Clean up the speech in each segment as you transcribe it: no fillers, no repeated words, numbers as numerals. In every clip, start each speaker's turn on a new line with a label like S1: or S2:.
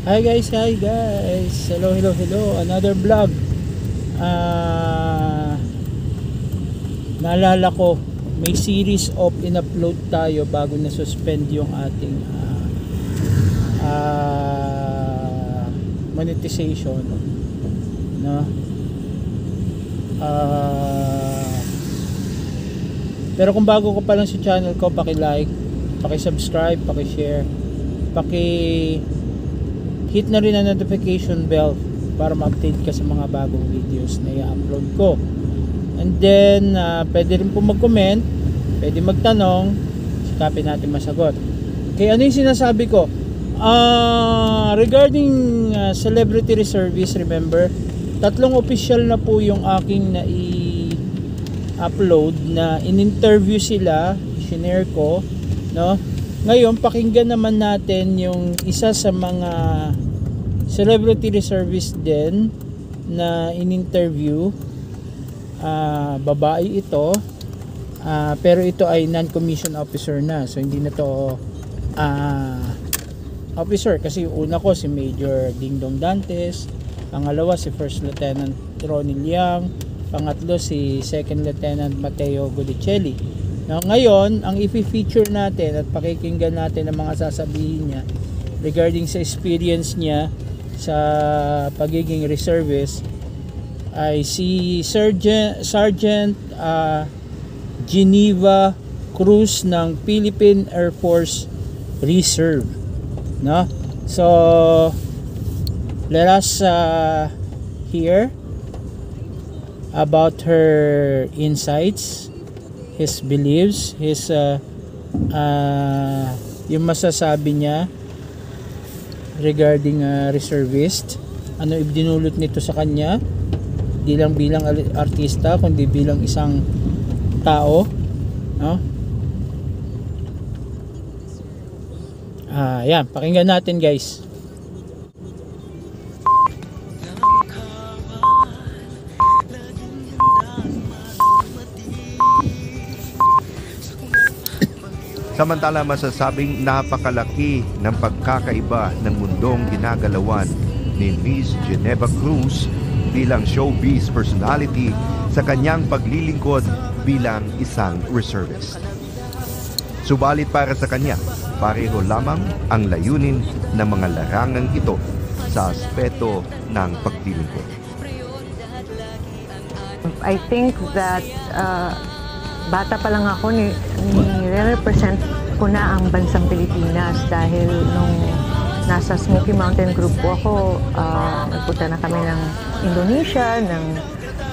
S1: Hi guys, hello, another vlog. Naalala ko, may series of in-upload tayo bago na suspend yung ating monetization, no? Pero kung bago ko pa lang sa channel ko, paki-like, paki-subscribe, paki-share, hit na rin ang notification bell para ma-update ka sa mga bagong videos na i-upload ko. And then pwede rin po mag-comment, pwede magtanong, sikapin natin masagot. Okay, ano yung sinasabi ko? Regarding celebrity reservice, remember, 3 official na po yung aking na-upload na in-interview sila, sinare ko, no? Ngayon, pakinggan naman natin yung isa sa mga celebrity reservice din na in-interview. Babae ito, pero ito ay non-commissioned officer na, so hindi na to officer, kasi yung una ko si Major Dingdong Dantes, pangalawa si First Lieutenant Ronnie Liang, pangatlo si Second Lieutenant Mateo Godicelli. Ngayon, ang i-feature natin at pakikinggan natin ang mga sasabihin niya regarding sa experience niya sa pagiging reservist ay si Sergeant Geneva Cruz ng Philippine Air Force Reserve, no? So let us hear about her insights, his beliefs, his yung masasabi niya regarding reservist, ano ibinulot nito sa kanya, di lang bilang artista kundi bilang isang tao, no? Yan, pakinggan natin guys.
S2: Samantala, masasabing napakalaki ng pagkakaiba ng mundong ginagalawan ni Miss Geneva Cruz bilang showbiz personality sa kanyang paglilingkod bilang isang reservist. Subalit para sa kanya, pareho lamang ang layunin ng mga larangang ito sa aspeto ng paglilingkod.
S3: I think that bata pa lang ako, nire-represent ko na ang bansang Pilipinas dahil nung nasa Smoky Mountain Group po ako, nagpunta na kami ng Indonesia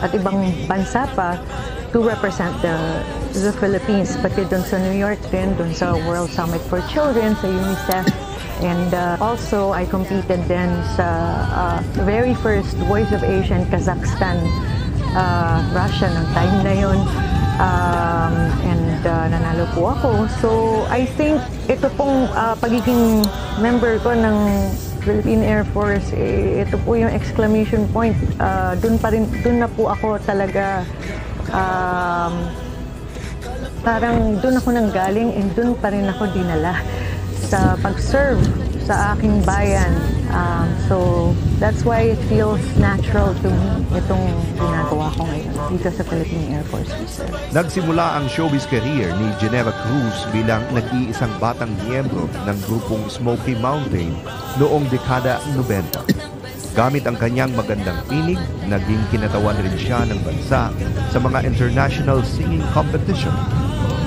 S3: at ibang bansa pa to represent the Philippines, pati doon sa New York din, doon sa World Summit for Children, sa UNICEF. And also, I competed din sa very first Voice of Asia in Kazakhstan, Russia ng time na yun. And nanalo po ako. So I think ito pong pagiging member ko ng Philippine Air Force, ito po yung exclamation point. Dun na po ako talaga, parang dun ako nanggaling and dun pa rin ako dinala sa pag-serve sa aking bayan. So that's why it feels natural to me itong ginagawa ko ngayon dito sa Philippine Air Force Reserve.
S2: Nagsimula ang showbiz career ni Geneva Cruz bilang nag-iisang batang miyembro ng grupong Smoky Mountain noong dekada 90. Gamit ang kanyang magandang tinig, naging kinatawan rin siya ng bansa sa mga international singing competition.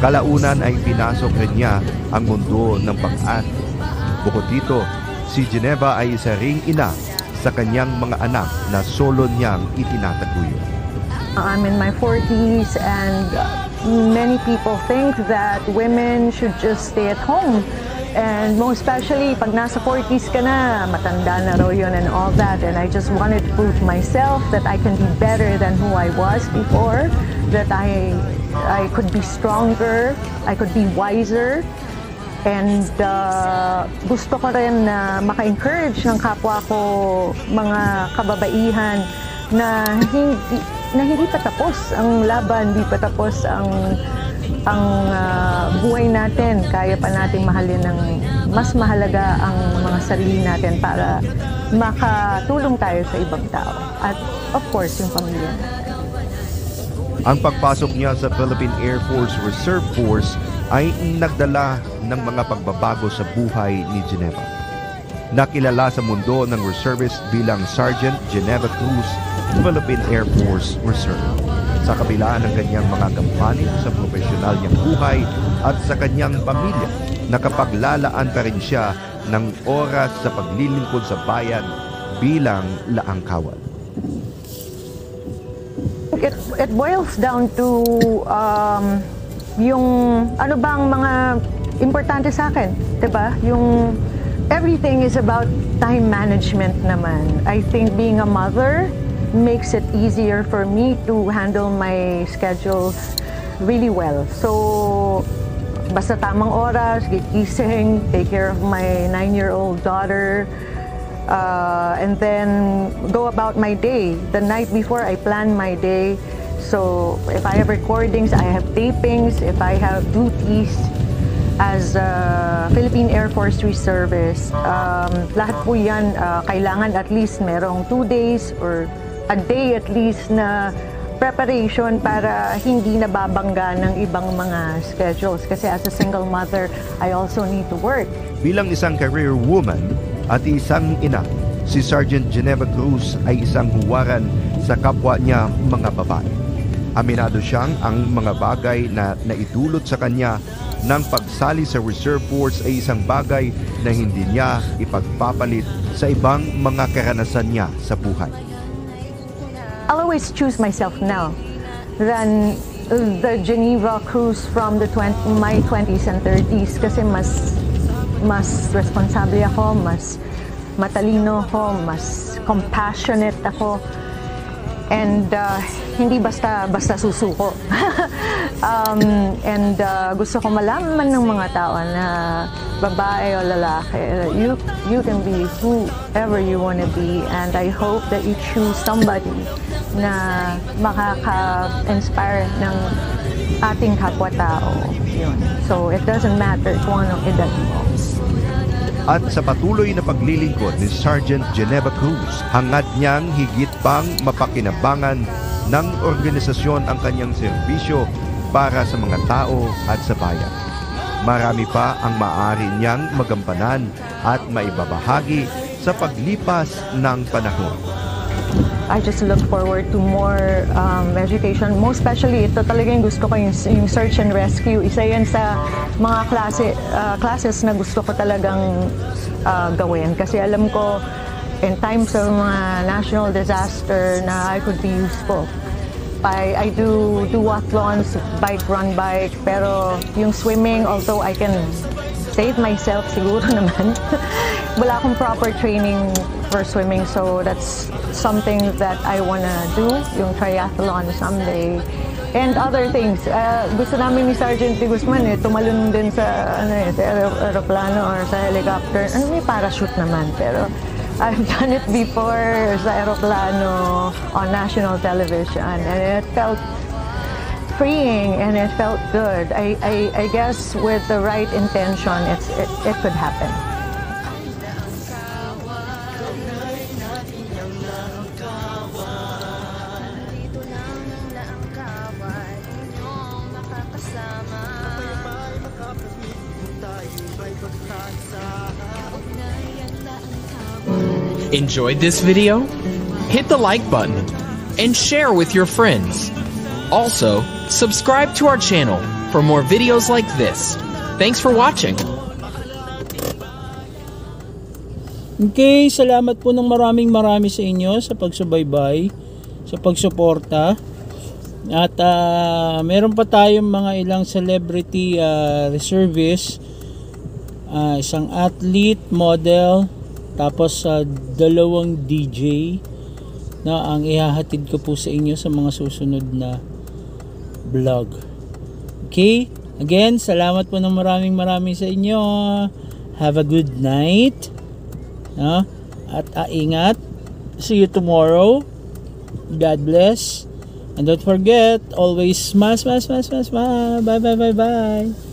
S2: Kalaunan ay pinasok rin niya ang mundo ng pag-arte. Bukod dito, si Geneva ay isa ring ina sa kanyang mga anak na solo niyang itinataguyod.
S3: I'm in my 40s and many people think that women should just stay at home. And most especially, pag nasa 40s ka na, matanda na raw yun and all that. And I just wanted to prove to myself that I can be better than who I was before, that I could be stronger, I could be wiser. And gusto ko rin na maka-encourage ng kapwa ko, mga kababaihan, na hindi pa tapos ang laban, hindi pa tapos ang buhay natin, kaya pa nating mahalin ng mas mahalaga ang mga sarili natin para makatulong tayo sa ibang tao. At of course, yung pamilya natin.
S2: Ang pagpasok niya sa Philippine Air Force Reserve Force ay nagdala ng mga pagbabago sa buhay ni Geneva. Nakilala sa mundo ng reservist bilang Sergeant Geneva Cruz, Philippine Air Force Reserve. Sa kabila ng kanyang mga gampanin sa profesional niyang buhay at sa kanyang pamilya, nakapaglalaan pa rin siya ng oras sa paglilingkod sa bayan bilang laang kawal.
S3: It boils down to yung ano bang mga importante sa akin, 'di ba? Yung everything is about time management naman. I think being a mother makes it easier for me to handle my schedules really well. So basta tamang oras, gigising, take care of my 9-year-old daughter, and then go about my day. The night before, I plan my day. So if I have recordings, I have tapings, if I have duties as Philippine Air Force Reservist, lahat po yan kailangan at least merong 2 days or a day at least na preparation para hindi nababangga ng ibang mga schedules. Kasi as a single mother, I also need to work.
S2: Bilang isang career woman at isang ina, si Sergeant Geneva Cruz ay isang huwaran sa kapwa niya mga babae. Aminado siyang ang mga bagay na naidulot sa kanya ng pagsali sa Reserve Force ay isang bagay na hindi niya ipagpapalit sa ibang mga karanasan niya sa buhay.
S3: I'll always choose myself now than the Geneva Cruz from my 20s and 30s kasi mas responsable ako, mas matalino ako, mas compassionate ako, and hindi basta susuko. And gusto ko malaman ng mga tao na babae o lalaki, you can be whoever you want to be, and I hope that you choose somebody na makaka-inspire ng ating kapwa-tao. Yun. So it doesn't matter kung anong edad mo.
S2: At sa patuloy na paglilingkod ni Sergeant Geneva Cruz, hangad niyang higit pang mapakinabangan ng organisasyon ang kanyang serbisyo para sa mga tao at sa bayan. Marami pa ang maaari niyang magampanan at maibabahagi sa paglipas ng panahon.
S3: I just look forward to more education. Most especially, ito talaga yung gusto ko, yung search and rescue. Isa yan sa mga classes na gusto ko talagang gawin. Kasi alam ko, in times of mga national disaster na I could be useful. I do duathlons, run bike, pero yung swimming, although I can save myself siguro naman, wala akong proper training for swimming, so that's something that I wanna do, yung triathlon someday. And other things. Gusto namin ni Sergeant De Guzman tumalon din sa sa aeroplano or sa helicopter. May parachute naman, pero I've done it before sa aeroplano on national television, and it felt freeing and it felt good. I guess with the right intention, it could happen.
S4: Enjoyed this video? Hit the like button and share with your friends. Also, subscribe to our channel for more videos like this. Thanks for watching.
S1: Okay, salamat po ng marami sa inyo sa pagsubaybay, sa pagsuporta. At meron pa tayong mga ilang celebrity reservists, isang athlete, model, tapos 2 DJ na ang ihahatid ko po sa inyo sa mga susunod na vlog. Okay? Again, salamat po ng maraming sa inyo. Have a good night. At ingat. See you tomorrow. God bless. And don't forget, always smile, smile, smile, smile, smile. Bye, bye, bye, bye.